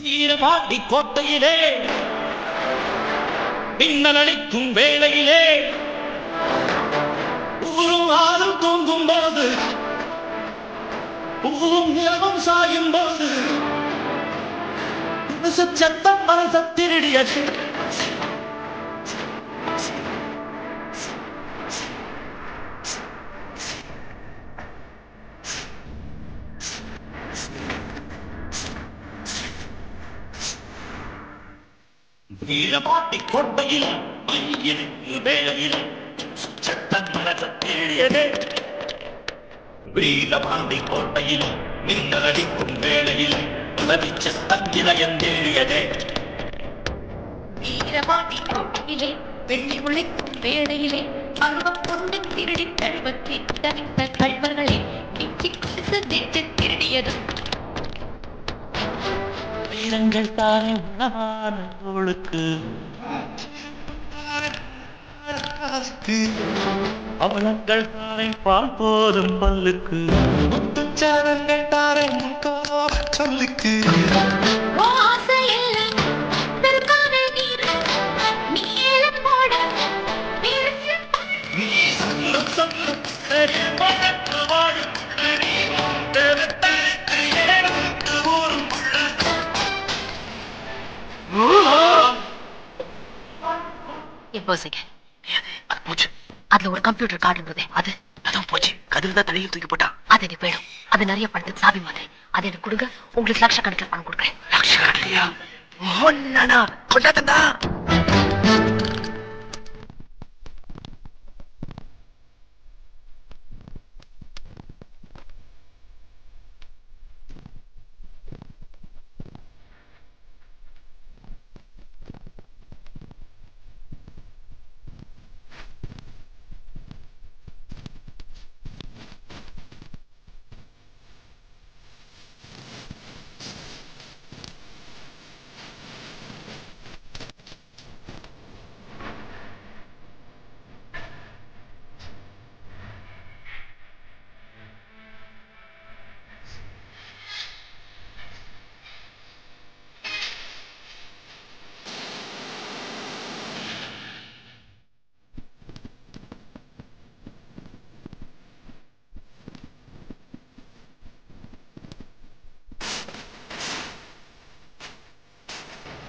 வீரபாண்டி கோட்டையிலே மின்னல் அடிக்கும் வேளையிலே ஊரும் ஆறும் தூங்கும் போது ஊரும் நிலவும் சாயும் போது சத்தம் மனச திருடியது. வீரபாண்டி கோட்டையில் வேளையில் சட்டம் மனச திருடியது. வீரபாண்டி கோட்டையில் மின்னல் அடிக்கும் வேளையில் சத்தம் இளையன் தேடியதே. வீரபாண்டி கோட்டையிலே வெள்ளி முளைக்கும் வேளையிலே அருவம் கொண்டு திருடி தழுவத்தை தவித்த கள்வர்களை நெஞ்சி கொடுத்து நெஞ்சு திருடியது. வீரங்கள் தானே உணவான தோளுக்கு அவலங்கள் தானே பால் போதும் பல்லுக்கு முத்துச்சாரங்கள் தானே சொல்லுக்கு அதுல ஒரு கம்ப்யூட்டர் கார்டு இருந்தது. அது அதான் போச்சு. கதிர் தான் தலையில் தூக்கி போட்டான். அது எனக்கு வேணும். அது நிறைய பணத்துக்கு சாவி மாதிரி. அது எனக்கு கொடுங்க. உங்களுக்கு லட்சக்கணக்கில் பணம் கொடுக்குறேன். லட்சக்கணக்கியா? கொண்டாட்டா